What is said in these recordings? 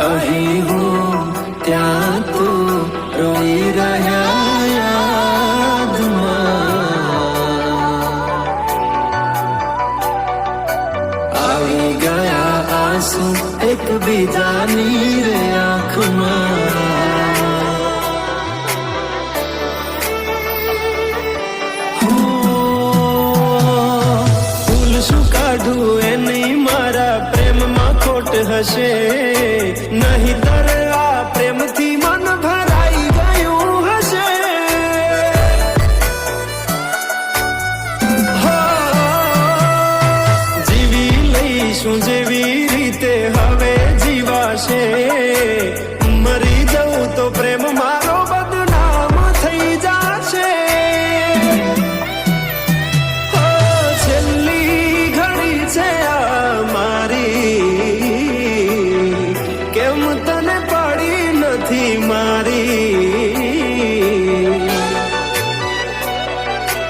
અહીં હું ત્યાં તું રોઈ રહ્યા યાદમાં આવી ગયા આંસુ એકબીજાની રે આંખમાં ભૂલ શું કાઢું એની મારા પ્રેમમાં ખોટ હશે નહીંતર આ પ્રેમથી મન ભરાઈ ગયું હશે જીવી લઈશું જેવી રીતે હવે જીવાશે મરી જવું તો પ્રેમ મારો બદનામ થઈ જશે છેલ્લી ઘડી છે આ મારી કેમ તને પડી નથી મારી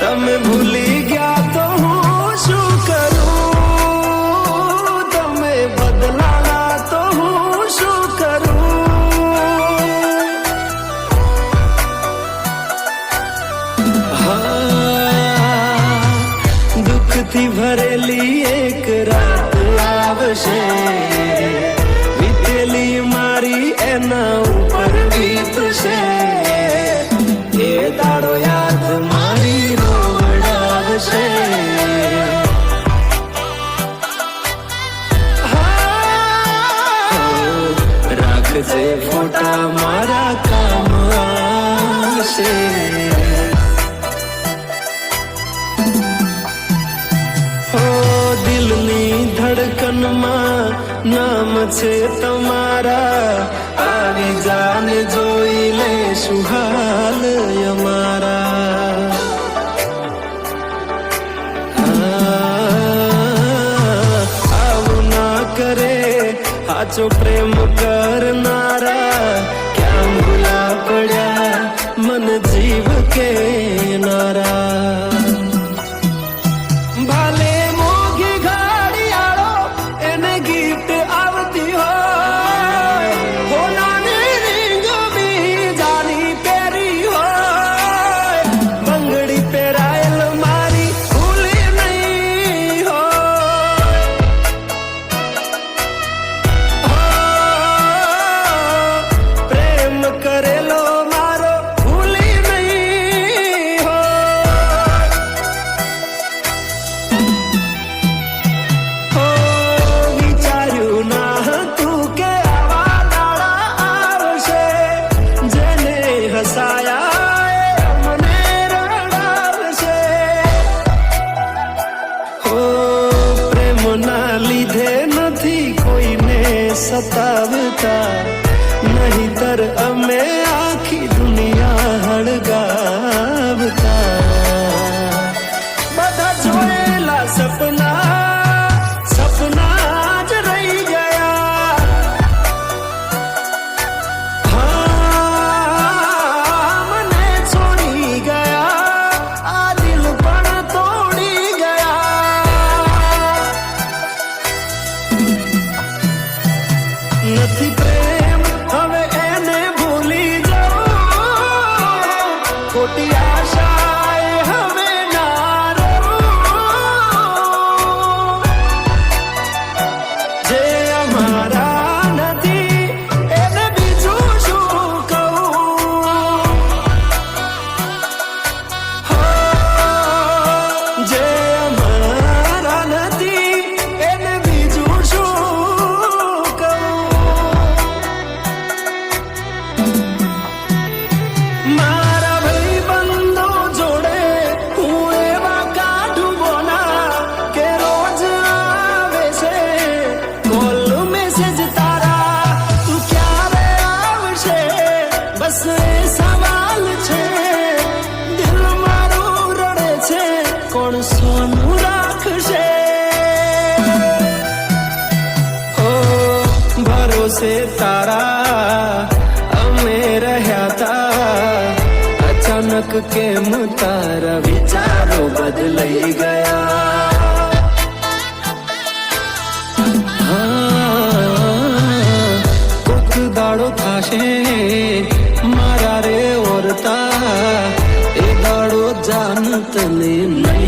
તમે ભૂલી ગયા તો હું શું કરું તમે બદલાના તો હું શું કરું દુઃખથી ભરેલી એક રાત આવશે વીતેલી મારી એના ઉપર વીતશે એ દાડો યાદ મારી રોવડાવશે રાખજે ફોટા મારા કામ આવશે દિલની ધડકનમાં નામ છે તમારા આવી જાને જોઈ લે સુહાલ અમારા આવું ના કરે સાચો પ્રેમ કરનારા ક્યાં ભૂલા પડ્યા મન જીવ કે નારા ભાલે મોઘી ઘડિયાળો એને ગીત આવતી હોય હોનાની રીંગ બીજાની પહેરી હોય બંગડી પહેરાયેલ મારી ભૂલી નહીં હોય પ્રેમ કરેલો મારો ભૂલી નહીં હોય વિચાર્યું ના હતું કે આવા દાડા આવશે જેને હસાયા એ મને રડાવશે પ્રેમના લીધે નથી કોઈને સતાવતા નહીંતર અમે આખી દુનિયા હળગાવતા બધા જોયેલા સપના જ રહી ગયા મને છોડી ગયા આ દિલ પણ તોડી ગયા નથી પ્રેમ હવે એને ભૂલી જાઓ ખોટી આશાએ હવે ના રહું જે અમારા નથી એને બીજું શું કહું જે અમારા નથી એને બીજું શું કહું મારા ભાઈબંધો જોડે હું એવા કાઢું બોના કે રોજ આવે છે કોલ મેસેજ તારા તું ક્યારે આવશે બસ એ સવાલ છે દિલ મારું રડે છે કોણ સોનું રાખશે ભરોસે તારા અમે રહ્યા તા અચાનક કેમ તારા વિચારો બદલાઈ ગયા કોક તને નહીં